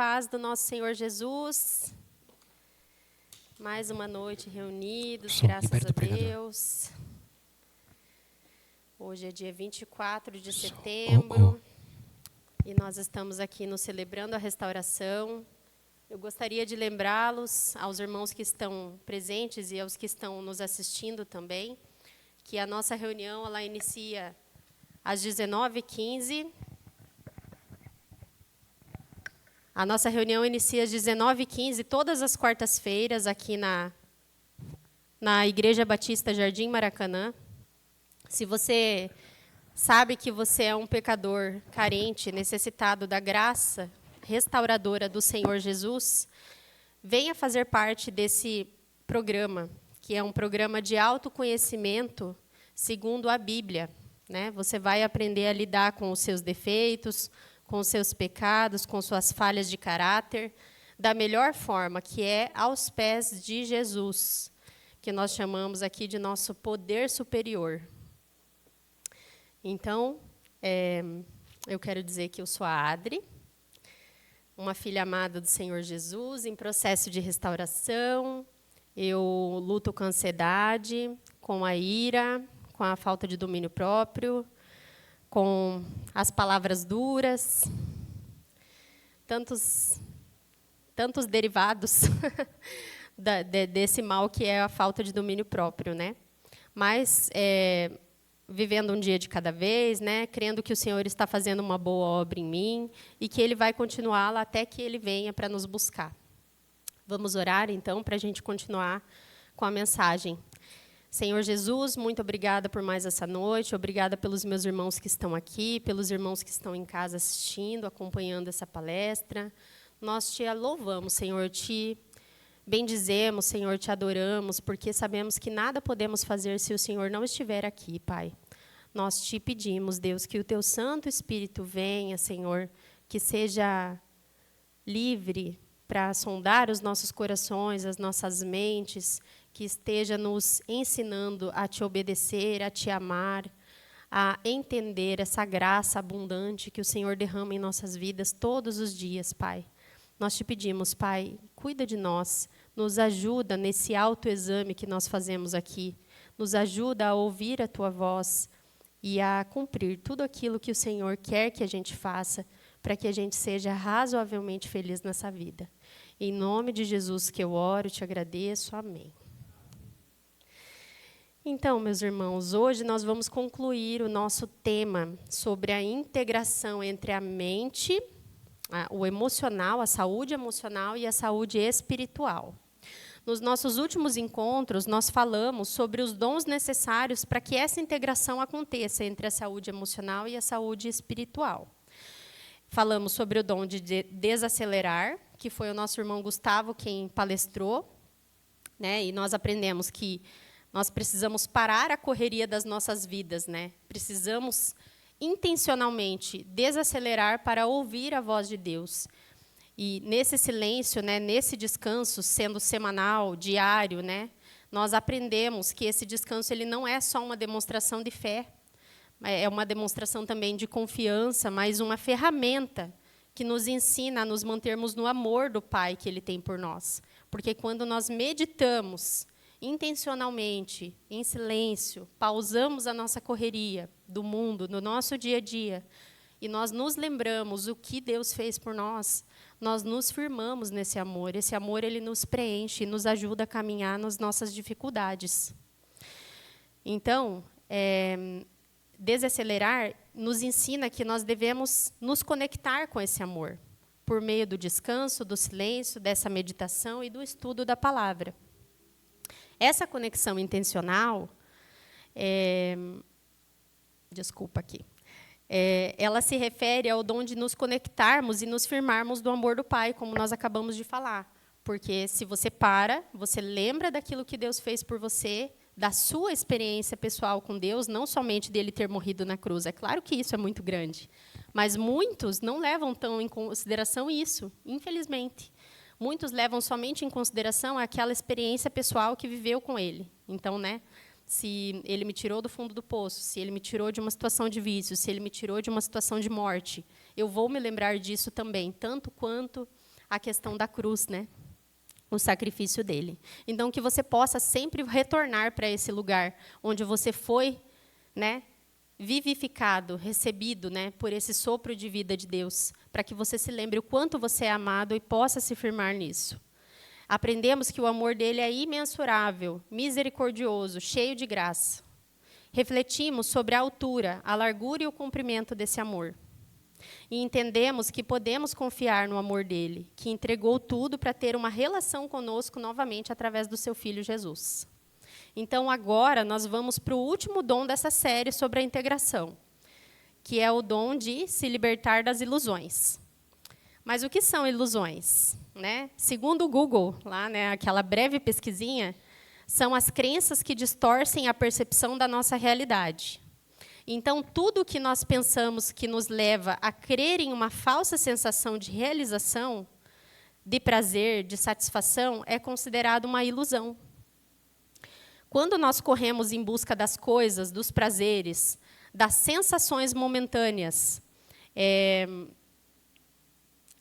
paz do nosso Senhor Jesus. Mais uma noite reunidos, graças a Deus. Hoje é dia 24 de setembro e nós estamos aqui nos celebrando a restauração. Eu gostaria de lembrá-los, aos irmãos que estão presentes e aos que estão nos assistindo também, que a nossa reunião ela inicia às 19h15. A nossa reunião inicia às 19h15, todas as quartas-feiras, aqui na Igreja Batista Jardim Maracanã. Se você sabe que você é um pecador carente, necessitado da graça restauradora do Senhor Jesus, venha fazer parte desse programa, que é um programa de autoconhecimento segundo a Bíblia, né? Você vai aprender a lidar com os seus defeitos, com os seus pecados, com suas falhas de caráter, da melhor forma, que é aos pés de Jesus, que nós chamamos aqui de nosso poder superior. Então, eu quero dizer que eu sou a Adri, uma filha amada do Senhor Jesus, em processo de restauração. Eu luto com a ansiedade, com a ira, com a falta de domínio próprio, com as palavras duras, tantos derivados desse mal que é a falta de domínio próprio, né? Mas vivendo um dia de cada vez, né? Crendo que o Senhor está fazendo uma boa obra em mim e que Ele vai continuá-la até que Ele venha para nos buscar. Vamos orar, então, para a gente continuar com a mensagem. Senhor Jesus, muito obrigada por mais essa noite, obrigada pelos meus irmãos que estão aqui, pelos irmãos que estão em casa assistindo, acompanhando essa palestra. Nós te louvamos, Senhor, te bendizemos, Senhor, te adoramos, porque sabemos que nada podemos fazer se o Senhor não estiver aqui, Pai. Nós te pedimos, Deus, que o teu Santo Espírito venha, Senhor, que seja livre para sondar os nossos corações, as nossas mentes, que esteja nos ensinando a te obedecer, a te amar, a entender essa graça abundante que o Senhor derrama em nossas vidas todos os dias, Pai. Nós te pedimos, Pai, cuida de nós, nos ajuda nesse autoexame que nós fazemos aqui, nos ajuda a ouvir a Tua voz e a cumprir tudo aquilo que o Senhor quer que a gente faça, para que a gente seja razoavelmente feliz nessa vida. Em nome de Jesus que eu oro, te agradeço. Amém. Então, meus irmãos, hoje nós vamos concluir o nosso tema sobre a integração entre a mente, o emocional, a saúde emocional e a saúde espiritual. Nos nossos últimos encontros, nós falamos sobre os dons necessários para que essa integração aconteça entre a saúde emocional e a saúde espiritual. Falamos sobre o dom de desacelerar, que foi o nosso irmão Gustavo quem palestrou, né? E nós aprendemos que nós precisamos parar a correria das nossas vidas, né? Precisamos intencionalmente desacelerar para ouvir a voz de Deus. E nesse silêncio, né, nesse descanso, sendo semanal, diário, né, nós aprendemos que esse descanso ele não é só uma demonstração de fé, é uma demonstração também de confiança, mas uma ferramenta que nos ensina a nos mantermos no amor do Pai que Ele tem por nós. Porque quando nós meditamos intencionalmente, em silêncio, pausamos a nossa correria do mundo, no nosso dia a dia, e nós nos lembramos o que Deus fez por nós, nós nos firmamos nesse amor. Esse amor ele nos preenche e nos ajuda a caminhar nas nossas dificuldades. Então, desacelerar nos ensina que nós devemos nos conectar com esse amor, por meio do descanso, do silêncio, dessa meditação e do estudo da palavra. Essa conexão intencional, ela se refere ao dom de nos conectarmos e nos firmarmos do amor do Pai, como nós acabamos de falar. Porque se você para, você lembra daquilo que Deus fez por você, da sua experiência pessoal com Deus, não somente dele ter morrido na cruz. É claro que isso é muito grande, mas muitos não levam tão em consideração isso, infelizmente. Muitos levam somente em consideração aquela experiência pessoal que viveu com ele. Então, né, se ele me tirou do fundo do poço, se ele me tirou de uma situação de vício, se ele me tirou de uma situação de morte, eu vou me lembrar disso também, tanto quanto a questão da cruz, né? O sacrifício dele. Então, que você possa sempre retornar para esse lugar onde você foi, né, vivificado, recebido, né, por esse sopro de vida de Deus, para que você se lembre o quanto você é amado e possa se firmar nisso. Aprendemos que o amor dele é imensurável, misericordioso, cheio de graça. Refletimos sobre a altura, a largura e o comprimento desse amor. E entendemos que podemos confiar no amor dele, que entregou tudo para ter uma relação conosco novamente através do seu Filho Jesus. Então, agora, nós vamos para o último dom dessa série sobre a integração, que é o dom de se libertar das ilusões. Mas o que são ilusões? Né? Segundo o Google, lá, né, aquela breve pesquisinha, são as crenças que distorcem a percepção da nossa realidade. Então, tudo o que nós pensamos que nos leva a crer em uma falsa sensação de realização, de prazer, de satisfação, é considerado uma ilusão. Quando nós corremos em busca das coisas, dos prazeres, das sensações momentâneas,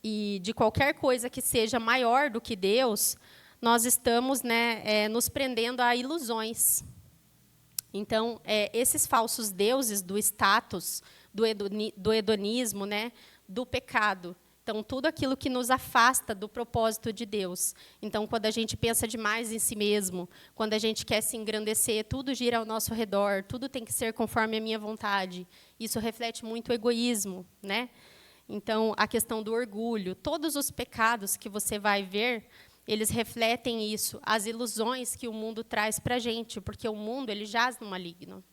e de qualquer coisa que seja maior do que Deus, nós estamos, né, nos prendendo a ilusões. Então, esses falsos deuses do status, do hedonismo, né, do pecado. Então, tudo aquilo que nos afasta do propósito de Deus. Então, quando a gente pensa demais em si mesmo, quando a gente quer se engrandecer, tudo gira ao nosso redor, tudo tem que ser conforme a minha vontade. Isso reflete muito o egoísmo, né? Então, a questão do orgulho, todos os pecados que você vai ver, eles refletem isso, as ilusões que o mundo traz para a gente, porque o mundo ele jaz no maligno.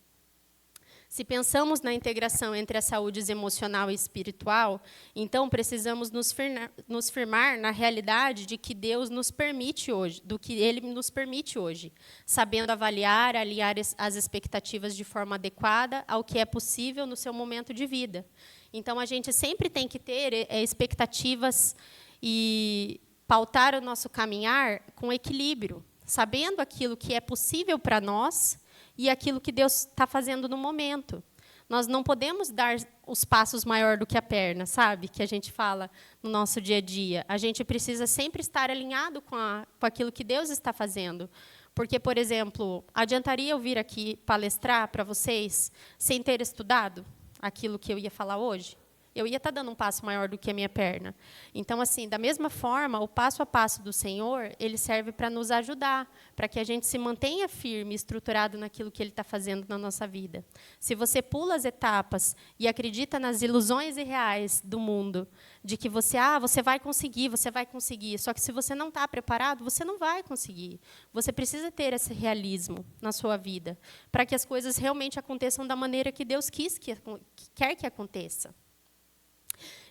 Se pensamos na integração entre a saúde emocional e espiritual, então precisamos nos firmar na realidade de que Deus nos permite hoje, do que Ele nos permite hoje, sabendo avaliar, alinhar as expectativas de forma adequada ao que é possível no seu momento de vida. Então, a gente sempre tem que ter expectativas e pautar o nosso caminhar com equilíbrio, sabendo aquilo que é possível para nós e aquilo que Deus está fazendo no momento. Nós não podemos dar os passos maior do que a perna, sabe? Que a gente fala no nosso dia a dia. A gente precisa sempre estar alinhado com aquilo que Deus está fazendo. Porque, por exemplo, adiantaria eu vir aqui palestrar para vocês sem ter estudado aquilo que eu ia falar hoje? Eu ia estar dando um passo maior do que a minha perna. Então, assim, da mesma forma, o passo a passo do Senhor, ele serve para nos ajudar, para que a gente se mantenha firme, estruturado naquilo que Ele está fazendo na nossa vida. Se você pula as etapas e acredita nas ilusões irreais do mundo, de que você vai conseguir, só que se você não está preparado, você não vai conseguir. Você precisa ter esse realismo na sua vida, para que as coisas realmente aconteçam da maneira que Deus quer que aconteça.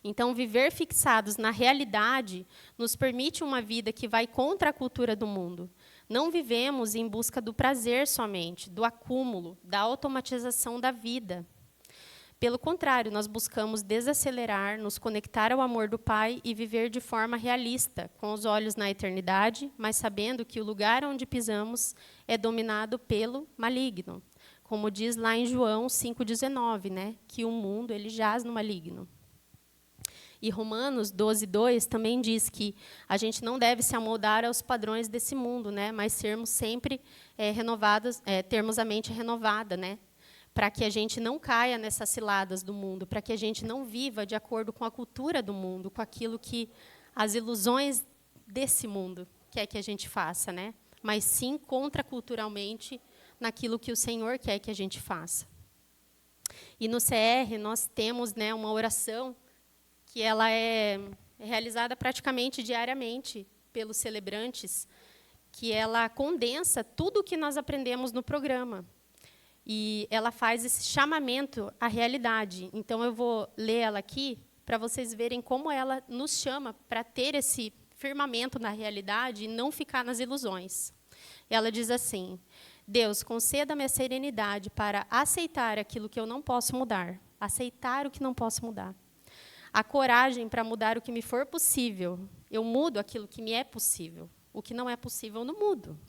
Então, viver fixados na realidade nos permite uma vida que vai contra a cultura do mundo. Não vivemos em busca do prazer somente, do acúmulo, da automatização da vida. Pelo contrário, nós buscamos desacelerar, nos conectar ao amor do Pai e viver de forma realista, com os olhos na eternidade, mas sabendo que o lugar onde pisamos é dominado pelo maligno. Como diz lá em João 5,19, né, que o mundo ele jaz no maligno. E Romanos 12:2 também diz que a gente não deve se amoldar aos padrões desse mundo, né, mas sermos sempre renovados, termos a mente renovada, né, para que a gente não caia nessas ciladas do mundo, para que a gente não viva de acordo com a cultura do mundo, com aquilo que as ilusões desse mundo quer que a gente faça, né, mas sim contraculturalmente naquilo que o Senhor quer que a gente faça. E no CR nós temos, né, uma oração que ela é realizada praticamente diariamente pelos celebrantes, que ela condensa tudo o que nós aprendemos no programa. E ela faz esse chamamento à realidade. Então, eu vou ler ela aqui, para vocês verem como ela nos chama para ter esse firmamento na realidade e não ficar nas ilusões. Ela diz assim: Deus, conceda-me a serenidade para aceitar aquilo que eu não posso mudar, aceitar o que não posso mudar. A coragem para mudar o que me for possível. Eu mudo aquilo que me é possível. O que não é possível, eu não mudo.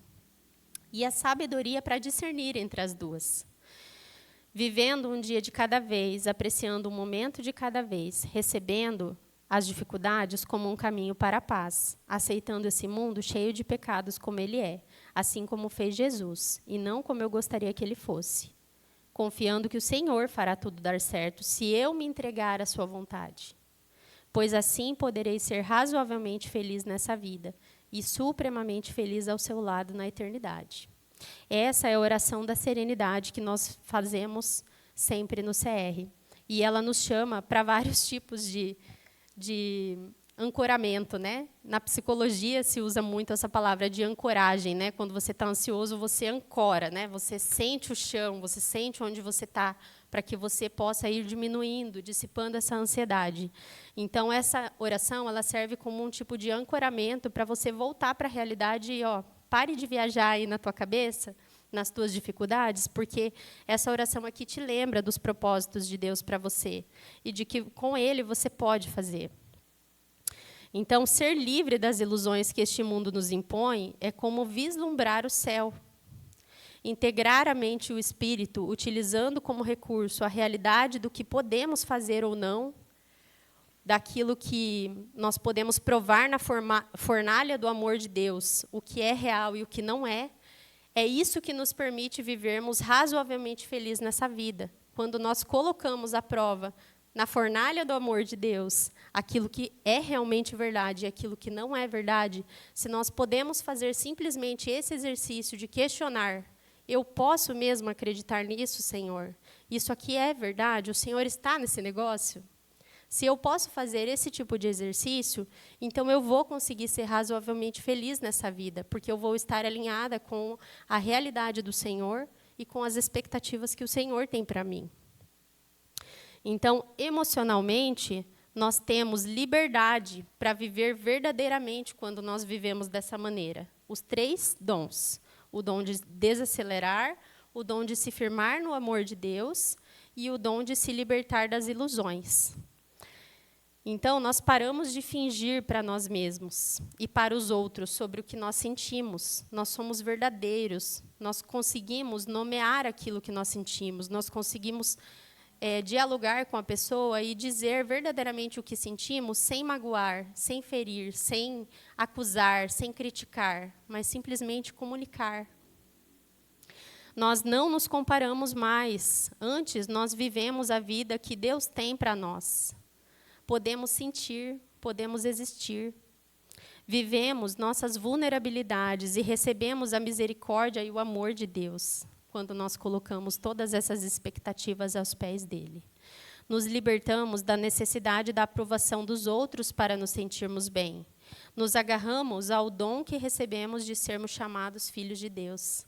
E a sabedoria para discernir entre as duas. Vivendo um dia de cada vez, apreciando um momento de cada vez, recebendo as dificuldades como um caminho para a paz, aceitando esse mundo cheio de pecados como ele é, assim como fez Jesus, e não como eu gostaria que ele fosse, confiando que o Senhor fará tudo dar certo se eu me entregar à sua vontade. Pois assim poderei ser razoavelmente feliz nessa vida e supremamente feliz ao seu lado na eternidade. Essa é a oração da serenidade que nós fazemos sempre no CR. E ela nos chama para vários tipos de ancoramento, né? Na psicologia se usa muito essa palavra de ancoragem, né? Quando você está ansioso, você ancora, né? Você sente o chão, você sente onde você está, para que você possa ir diminuindo, dissipando essa ansiedade. Então, essa oração ela serve como um tipo de ancoramento para você voltar para a realidade e, pare de viajar aí na tua cabeça, nas tuas dificuldades, porque essa oração aqui te lembra dos propósitos de Deus para você e de que com Ele você pode fazer. Então, ser livre das ilusões que este mundo nos impõe é como vislumbrar o céu. Integrar a mente e o espírito, utilizando como recurso a realidade do que podemos fazer ou não, daquilo que nós podemos provar na fornalha do amor de Deus, o que é real e o que não é isso que nos permite vivermos razoavelmente felizes nessa vida. Quando nós colocamos à prova, na fornalha do amor de Deus, aquilo que é realmente verdade e aquilo que não é verdade, se nós podemos fazer simplesmente esse exercício de questionar, eu posso mesmo acreditar nisso, Senhor? Isso aqui é verdade? O Senhor está nesse negócio? Se eu posso fazer esse tipo de exercício, então eu vou conseguir ser razoavelmente feliz nessa vida, porque eu vou estar alinhada com a realidade do Senhor e com as expectativas que o Senhor tem para mim. Então, emocionalmente, nós temos liberdade para viver verdadeiramente quando nós vivemos dessa maneira. Os 3 dons. O dom de desacelerar, o dom de se firmar no amor de Deus e o dom de se libertar das ilusões. Então, nós paramos de fingir para nós mesmos e para os outros sobre o que nós sentimos. Nós somos verdadeiros, nós conseguimos nomear aquilo que nós sentimos, nós conseguimos dialogar com a pessoa e dizer verdadeiramente o que sentimos, sem magoar, sem ferir, sem acusar, sem criticar, mas simplesmente comunicar. Nós não nos comparamos mais. Antes, nós vivemos a vida que Deus tem para nós. Podemos sentir, podemos existir. Vivemos nossas vulnerabilidades e recebemos a misericórdia e o amor de Deus, quando nós colocamos todas essas expectativas aos pés dele. Nos libertamos da necessidade da aprovação dos outros para nos sentirmos bem. Nos agarramos ao dom que recebemos de sermos chamados filhos de Deus.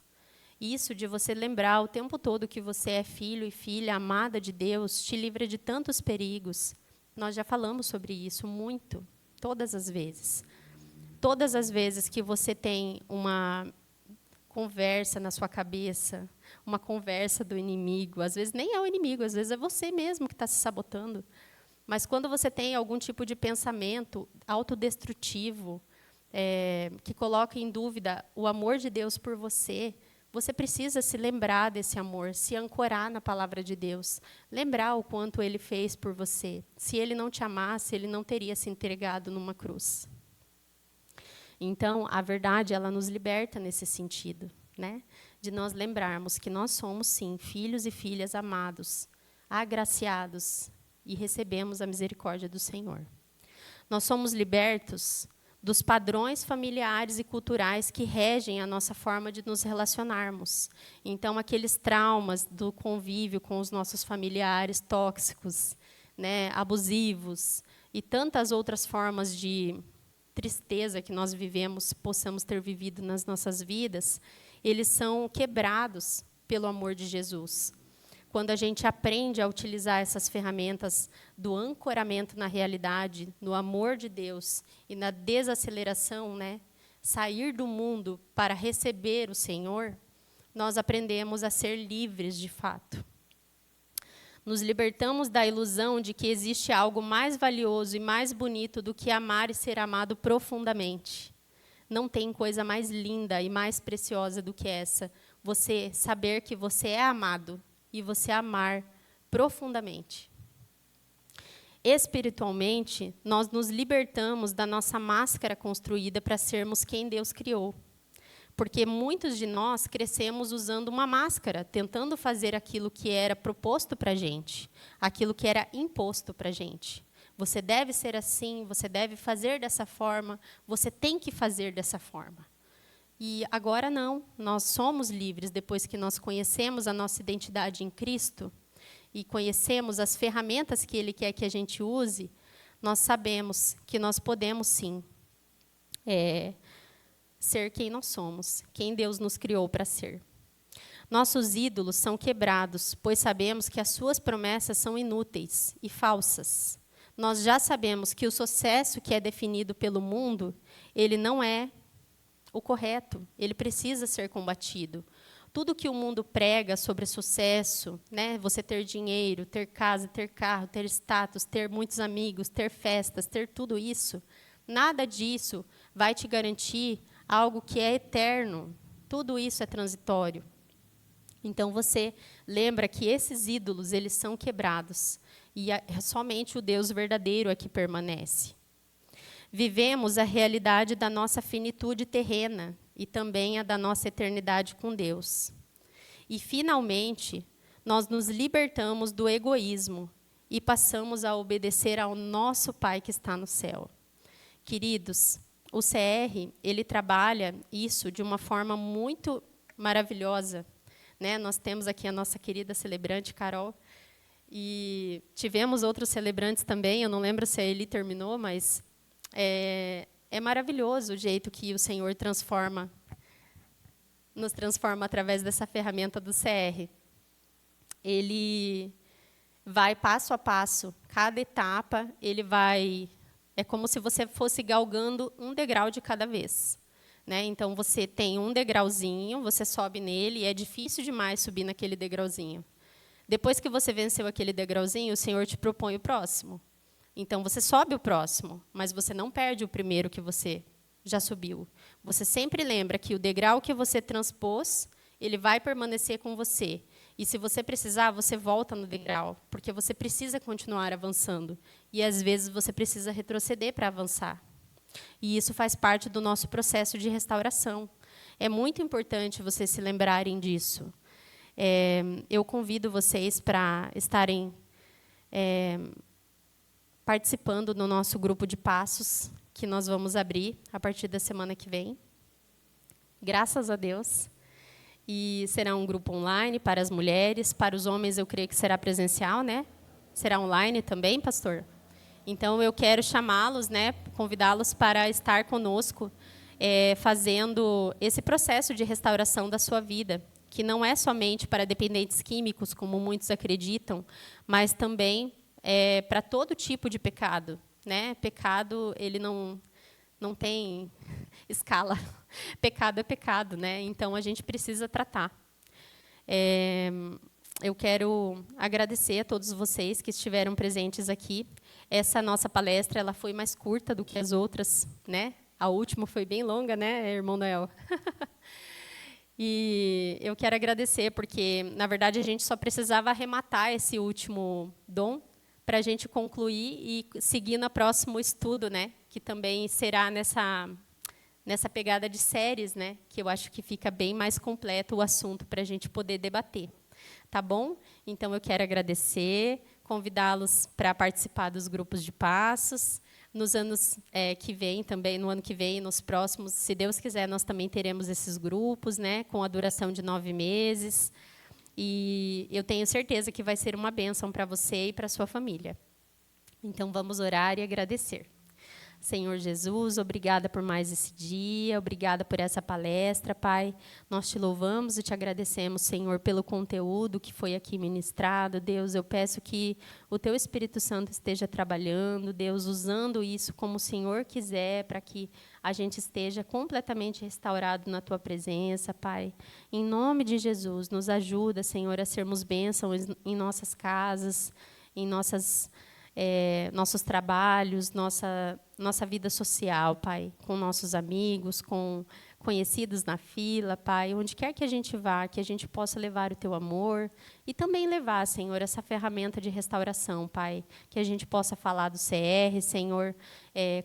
Isso de você lembrar o tempo todo que você é filho e filha amada de Deus, te livra de tantos perigos. Nós já falamos sobre isso muito, todas as vezes. Todas as vezes que você tem uma conversa na sua cabeça, uma conversa do inimigo, às vezes nem é o inimigo, às vezes é você mesmo que está se sabotando. Mas quando você tem algum tipo de pensamento autodestrutivo, que coloca em dúvida o amor de Deus por você, você precisa se lembrar desse amor, se ancorar na palavra de Deus, lembrar o quanto Ele fez por você. Se Ele não te amasse, Ele não teria se entregado numa cruz. Então, a verdade, ela nos liberta nesse sentido, né? De nós lembrarmos que nós somos, sim, filhos e filhas amados, agraciados, e recebemos a misericórdia do Senhor. Nós somos libertos dos padrões familiares e culturais que regem a nossa forma de nos relacionarmos. Então, aqueles traumas do convívio com os nossos familiares tóxicos, né, abusivos, e tantas outras formas de tristeza que nós vivemos, possamos ter vivido nas nossas vidas, eles são quebrados pelo amor de Jesus. Quando a gente aprende a utilizar essas ferramentas do ancoramento na realidade, no amor de Deus e na desaceleração, né, sair do mundo para receber o Senhor, nós aprendemos a ser livres de fato. Nos libertamos da ilusão de que existe algo mais valioso e mais bonito do que amar e ser amado profundamente. Não tem coisa mais linda e mais preciosa do que essa, você saber que você é amado e você amar profundamente. espiritualmente, nós nos libertamos da nossa máscara construída para sermos quem Deus criou. Porque muitos de nós crescemos usando uma máscara, tentando fazer aquilo que era proposto para a gente, aquilo que era imposto para a gente. Você deve ser assim, você deve fazer dessa forma, você tem que fazer dessa forma. E agora não, nós somos livres depois que nós conhecemos a nossa identidade em Cristo e conhecemos as ferramentas que Ele quer que a gente use, nós sabemos que nós podemos, sim, ser quem nós somos, quem Deus nos criou para ser. Nossos ídolos são quebrados, pois sabemos que as suas promessas são inúteis e falsas. Nós já sabemos que o sucesso que é definido pelo mundo, ele não é o correto, ele precisa ser combatido. Tudo que o mundo prega sobre sucesso, né, você ter dinheiro, ter casa, ter carro, ter status, ter muitos amigos, ter festas, ter tudo isso, nada disso vai te garantir algo que é eterno. Tudo isso é transitório. Então, você lembra que esses ídolos, eles são quebrados. E somente o Deus verdadeiro é que permanece. Vivemos a realidade da nossa finitude terrena e também a da nossa eternidade com Deus. E, finalmente, nós nos libertamos do egoísmo e passamos a obedecer ao nosso Pai que está no céu. Queridos, o CR, ele trabalha isso de uma forma muito maravilhosa, né? Nós temos aqui a nossa querida celebrante, Carol, e tivemos outros celebrantes também, eu não lembro se a Eli terminou, mas é maravilhoso o jeito que o Senhor nos transforma através dessa ferramenta do CR. Ele vai passo a passo, cada etapa, ele vai... É como se você fosse galgando um degrau de cada vez, né? Então, você tem um degrauzinho, você sobe nele, e é difícil demais subir naquele degrauzinho. Depois que você venceu aquele degrauzinho, o Senhor te propõe o próximo. Então, você sobe o próximo, mas você não perde o primeiro que você já subiu. Você sempre lembra que o degrau que você transpôs, ele vai permanecer com você. E, se você precisar, você volta no degrau, porque você precisa continuar avançando. E, às vezes, você precisa retroceder para avançar. E isso faz parte do nosso processo de restauração. É muito importante vocês se lembrarem disso. Eu convido vocês para estarem participando do nosso grupo de passos, que nós vamos abrir a partir da semana que vem. Graças a Deus. E será um grupo online para as mulheres. Para os homens, eu creio que será presencial, né? Será online também, pastor? Então, eu quero chamá-los, né, convidá-los para estar conosco, fazendo esse processo de restauração da sua vida, que não é somente para dependentes químicos, como muitos acreditam, mas também para todo tipo de pecado, né? Pecado, ele não tem escala. Pecado é pecado, né? Então, a gente precisa tratar. Eu quero agradecer a todos vocês que estiveram presentes aqui. Essa nossa palestra, ela foi mais curta do que as outras, né? A última foi bem longa, né, irmão Noel? E eu quero agradecer, porque, na verdade, a gente só precisava arrematar esse último dom para a gente concluir e seguir no próximo estudo, né? Que também será nessa pegada de séries, né? Que eu acho que fica bem mais completo o assunto para a gente poder debater. Tá bom? Então, eu quero agradecer, convidá-los para participar dos grupos de passos. Nos anos que vem, também, no ano que vem, nos próximos, se Deus quiser, nós também teremos esses grupos, né, com a duração de 9 meses. E eu tenho certeza que vai ser uma bênção para você e para a sua família. Então, vamos orar e agradecer. Senhor Jesus, obrigada por mais esse dia, obrigada por essa palestra, Pai. Nós te louvamos e te agradecemos, Senhor, pelo conteúdo que foi aqui ministrado. Deus, eu peço que o Teu Espírito Santo esteja trabalhando, Deus, usando isso como o Senhor quiser, para que a gente esteja completamente restaurado na Tua presença, Pai. Em nome de Jesus, nos ajuda, Senhor, a sermos bênçãos em nossas casas, em nossos trabalhos, nossa vida social, Pai, com nossos amigos, com conhecidos na fila, Pai, onde quer que a gente vá, que a gente possa levar o Teu amor e também levar, Senhor, essa ferramenta de restauração, Pai, que a gente possa falar do CR, Senhor,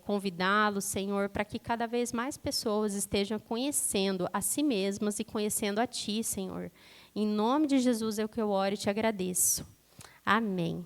convidá-los, Senhor, para que cada vez mais pessoas estejam conhecendo a si mesmas e conhecendo a Ti, Senhor. Em nome de Jesus é o que eu oro e te agradeço. Amém.